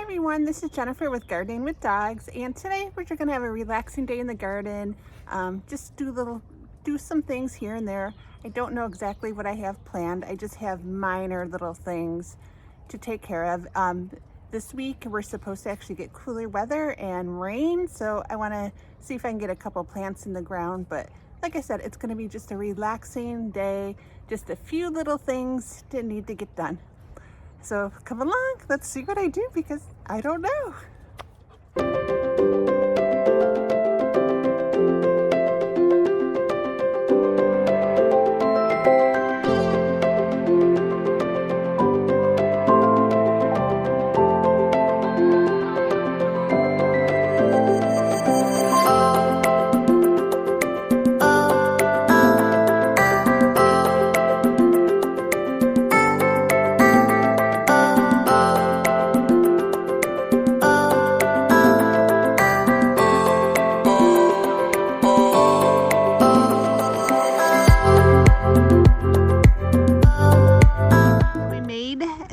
everyone, this is Jennifer with Gardening with Dogs, and today we're just gonna have a relaxing day in the garden. Just do some things here and there. I don't know exactly what I have planned. I just have minor little things to take care of. This week we're supposed to actually get cooler weather and rain, so I want to see if I can get a couple plants in the ground. But like I said, it's going to be just a relaxing day, just a few little things that need to get done. So come along, let's see what I do, because I don't know.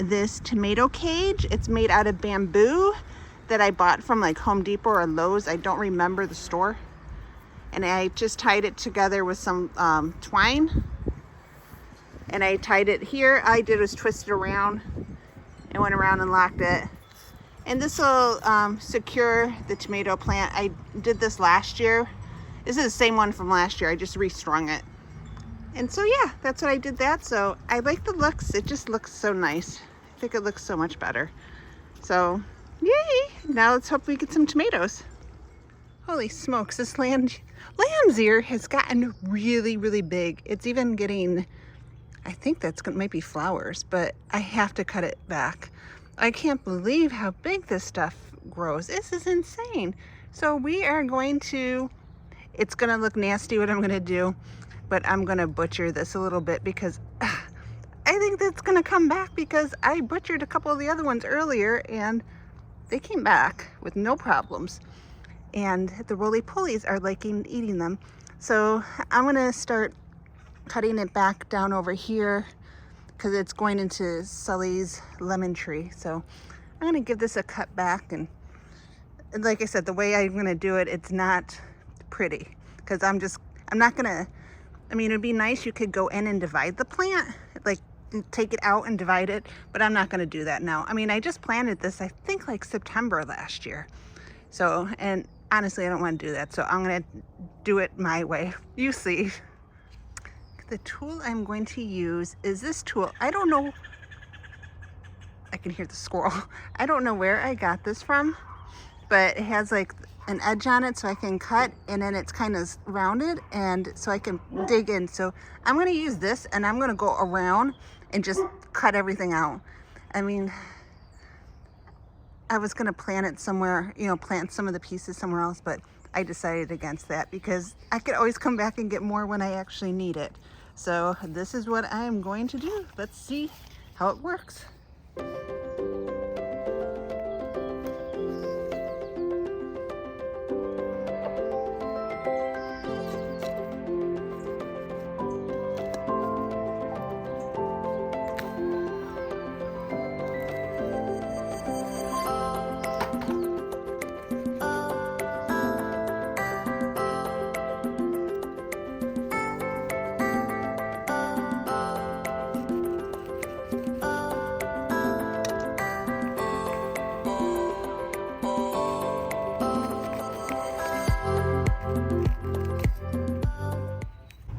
This tomato cage, it's made out of bamboo that I bought from like Home Depot or Lowe's. I don't remember the store. And I just tied it together with some twine. And I tied it here. All I did was twist it around and went around and locked it. And this will secure the tomato plant. I did this last year. This is the same one from last year. I just restrung it. And so yeah, that's what I did that. So I like the looks. It just looks so nice. I think it looks so much better. So yay, now let's hope we get some tomatoes. Holy smokes, this lamb's ear has gotten really, really big. It's even getting, I think that's might be flowers, but I have to cut it back. I can't believe how big this stuff grows. This is insane. So we are going to, it's gonna look nasty what I'm gonna do, but I'm gonna butcher this a little bit because I think that's gonna come back, because I butchered a couple of the other ones earlier and they came back with no problems. And the roly-polies are liking eating them. So I'm gonna start cutting it back down over here because it's going into Sully's lemon tree. So I'm gonna give this a cut back, and like I said, the way I'm gonna do it, it's not pretty, because I'm not gonna, I mean, it'd be nice you could go in and divide the plant, like take it out and divide it, but I'm not gonna do that now. I mean, I just planted this, I think like September last year. So, and honestly, I don't wanna do that. So I'm gonna do it my way. You see. The tool I'm going to use is this tool. I don't know, I can hear the squirrel. I don't know where I got this from, but it has like an edge on it so I can cut, and then it's kind of rounded, and so I can dig in. So I'm going to use this, and I'm going to go around and just cut everything out. I mean, I was going to plant it somewhere, you know, plant some of the pieces somewhere else, but I decided against that because I could always come back and get more when I actually need it. So this is what I'm going to do. Let's see how it works.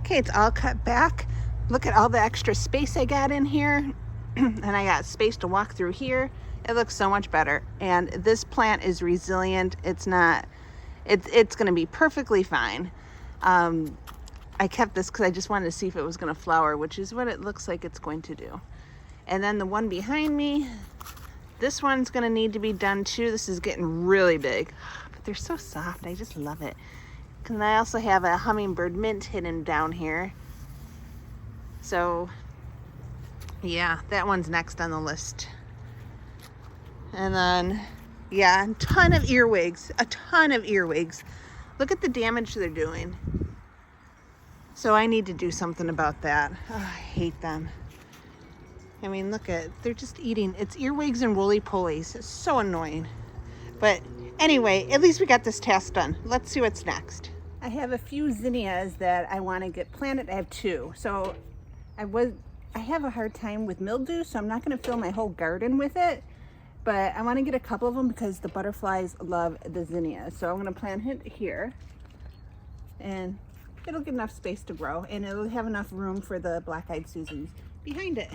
Okay, it's all cut back. Look at all the extra space I got in here. And I got space to walk through here. It looks so much better. And this plant is resilient. It's gonna be perfectly fine. I kept this because I just wanted to see if it was gonna flower, which is what it looks like it's going to do. And then the one behind me, this one's gonna need to be done too. This is getting really big, but they're so soft. I just love it. And I also have a hummingbird mint hidden down here. So yeah, that one's next on the list. And then, yeah, a ton of earwigs. Look at the damage they're doing. So I need to do something about that. Oh, I hate them. I mean, look at, they're just eating. It's earwigs and roly-polies. It's so annoying. But anyway, at least we got this task done. Let's see what's next. I have a few zinnias that I want to get planted. I have 2. So I have a hard time with mildew, so I'm not going to fill my whole garden with it. But I want to get a couple of them because the butterflies love the zinnias. So I'm going to plant it here. And it'll get enough space to grow. And it'll have enough room for the black-eyed Susans behind it.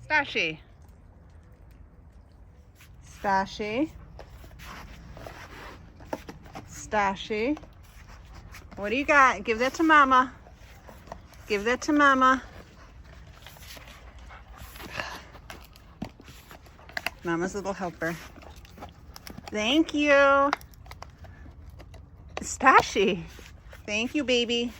Stashy. Stashy. Stashy. What do you got? Give that to Mama. Give that to Mama. Mama's little helper. Thank you. Stashy. Thank you, baby.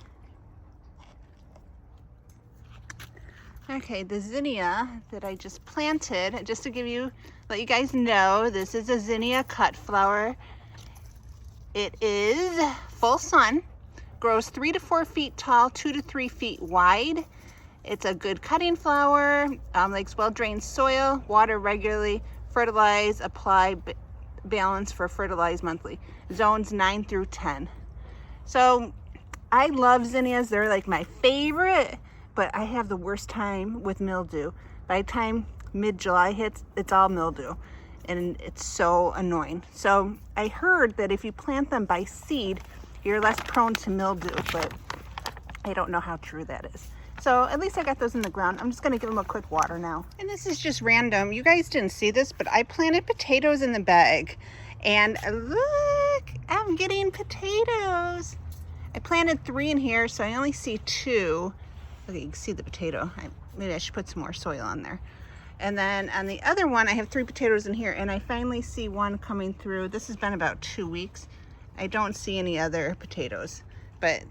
Okay, the zinnia that I just planted, just to let you guys know, this is a zinnia cut flower. It is full sun, grows 3 to 4 feet tall, 2 to 3 feet wide. It's a good cutting flower, likes well-drained soil, water regularly, fertilize, apply, balance for fertilize monthly. Zones 9 through 10. So I love zinnias, they're like my favorite. But I have the worst time with mildew. By the time mid-July hits, it's all mildew. And it's so annoying. So I heard that if you plant them by seed, you're less prone to mildew, but I don't know how true that is. So at least I got those in the ground. I'm just gonna give them a quick water now. And this is just random. You guys didn't see this, but I planted potatoes in the bag. And look, I'm getting potatoes. I planted 3 in here, so I only see 2. Okay, you can see the potato. Maybe I should put some more soil on there. And then on the other one, I have 3 potatoes in here, and I finally see one coming through. This has been about 2 weeks. I don't see any other potatoes, but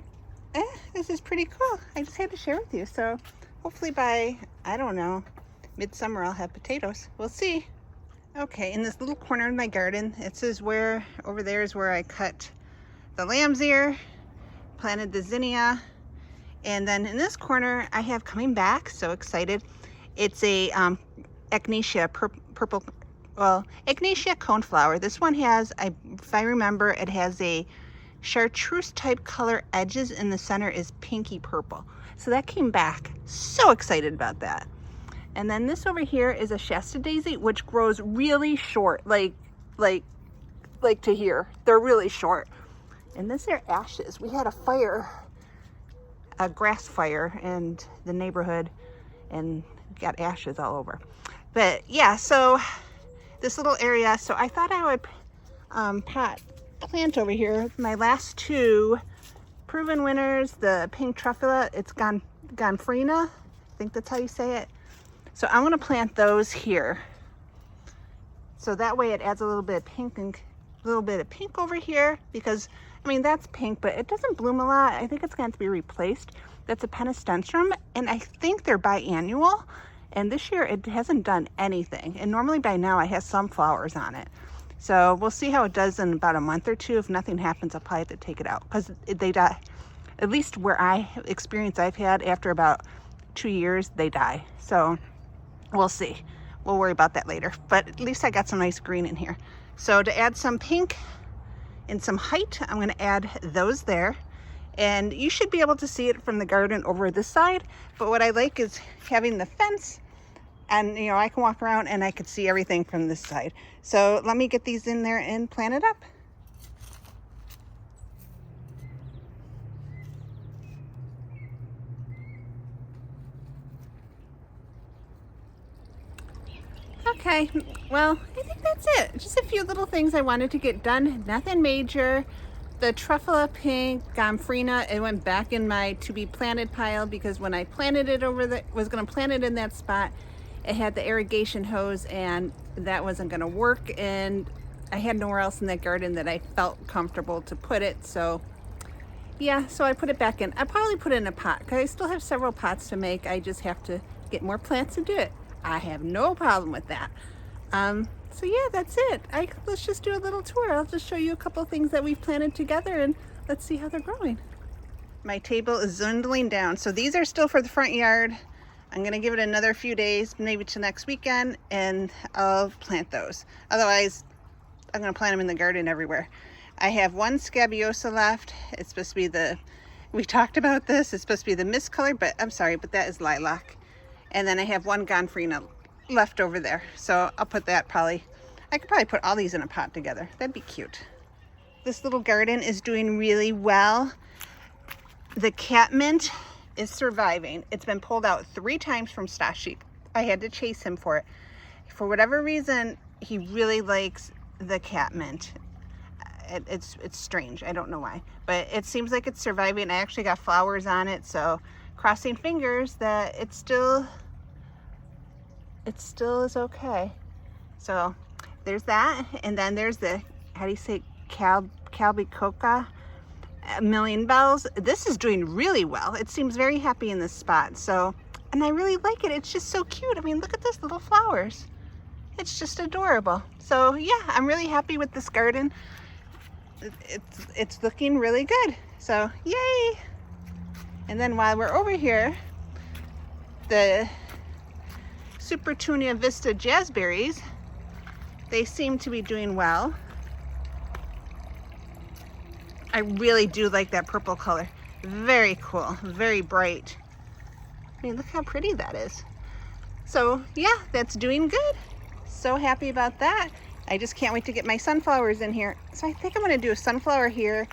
this is pretty cool. I just had to share with you. So hopefully by, I don't know, midsummer I'll have potatoes. We'll see. Okay, in this little corner of my garden, it says over there is where I cut the lamb's ear, planted the zinnia. And then in this corner, I have coming back, so excited. It's a Echinacea Echinacea coneflower. This one has, if I remember, it has a chartreuse type color edges, and the center is pinky purple. So that came back. So excited about that. And then this over here is a Shasta daisy, which grows really short, like to here. They're really short. And this are ashes. We had a grass fire in the neighborhood and got ashes all over. But yeah, so this little area, so I thought I would plant over here my last 2 proven winners, the pink truffula, it's gomphrena, I think that's how you say it. So I'm going to plant those here. So that way it adds a little bit of pink and a little bit of pink over here, because I mean, that's pink, but it doesn't bloom a lot. I think it's going to be replaced. That's a penistentium, and I think they're biannual. And this year it hasn't done anything. And normally by now I have some flowers on it. So we'll see how it does in about a month or 2. If nothing happens, I'll probably have to take it out because they die. At least where I've had after about 2 years, they die. So we'll see. We'll worry about that later. But at least I got some nice green in here. So to add some pink and some height, I'm going to add those there. And you should be able to see it from the garden over this side. But what I like is having the fence, and you know, I can walk around and I can see everything from this side. So let me get these in there and plant it up. Okay, well, I think that's it. Just a few little things I wanted to get done. Nothing major. The Truffula Pink gomphrena, it went back in my to be planted pile because when I planted it was going to plant it in that spot, it had the irrigation hose and that wasn't going to work, and I had nowhere else in that garden that I felt comfortable to put it. So yeah, so I put it back in. I probably put it in a pot because I still have several pots to make. I just have to get more plants to do it. I have no problem with that. So yeah, that's it. Let's just do a little tour. I'll just show you a couple things that we've planted together and let's see how they're growing. My table is dwindling down. So these are still for the front yard. I'm gonna give it another few days, maybe to next weekend, and I'll plant those. Otherwise, I'm gonna plant them in the garden everywhere. I have one scabiosa left. It's supposed to be we talked about this, it's supposed to be the mist color, but I'm sorry, but that is lilac. And then I have one gomphrena left over there. So I'll put that I could probably put all these in a pot together. That'd be cute. This little garden is doing really well. The catmint is surviving. It's been pulled out 3 times from Stach. I had to chase him for it. For whatever reason, he really likes the catmint. It's strange. I don't know why, but it seems like it's surviving. I actually got flowers on it, so crossing fingers that it still is okay. So there's that, and then there's the, how do you say, Calbicoca, Million Bells. This is doing really well. It seems very happy in this spot. So, and I really like it. It's just so cute. I mean, look at this little flowers. It's just adorable. So yeah, I'm really happy with this garden. It's looking really good. So yay! And then while we're over here, the Supertunia Vista jazzberries, they seem to be doing well. I really do like that purple color. Very cool, very bright. I mean, look how pretty that is. So yeah, that's doing good. So happy about that. I just can't wait to get my sunflowers in here. So I think I'm gonna do a sunflower here,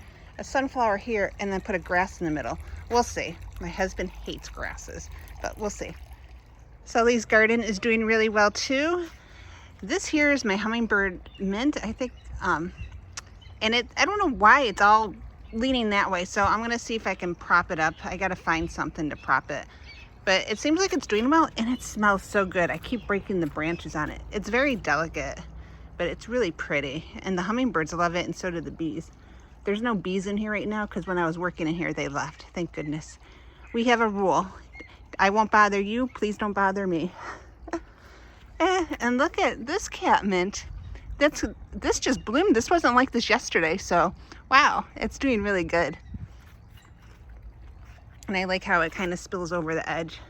and then put a grass in the middle. We'll see. My husband hates grasses, but we'll see. Sully's garden is doing really well too. This here is my hummingbird mint, I think, and I don't know why it's all leaning that way, so I'm gonna see if I can prop it up. I gotta find something to prop it. But it seems like it's doing well, and it smells so good. I keep breaking the branches on it. It's very delicate, but it's really pretty. And the hummingbirds love it, and so do the bees. There's no bees in here right now because when I was working in here, they left. Thank goodness. We have a rule. I won't bother you. Please don't bother me. And look at this catmint. This just bloomed. This wasn't like this yesterday. So, wow, it's doing really good. And I like how it kind of spills over the edge.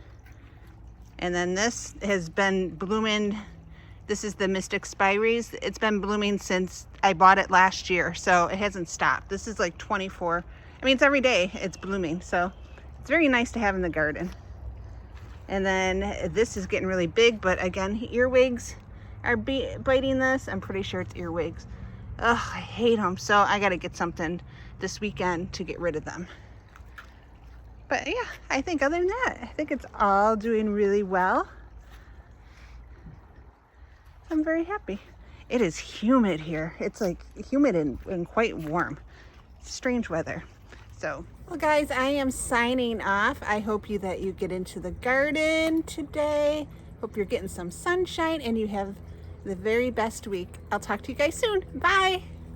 And then this has been blooming. This is the Mystic Spiries. It's been blooming since I bought it last year, so it hasn't stopped. This is like 24. I mean, it's every day it's blooming, so it's very nice to have in the garden. And then this is getting really big, but again, earwigs are biting this. I'm pretty sure it's earwigs. Ugh, I hate them, so I gotta get something this weekend to get rid of them. But yeah, I think other than that, I think it's all doing really well. I'm very happy. It is humid here. It's like humid and quite warm. Strange weather. So, well guys, I am signing off. I hope that you get into the garden today. Hope you're getting some sunshine and you have the very best week. I'll talk to you guys soon. Bye.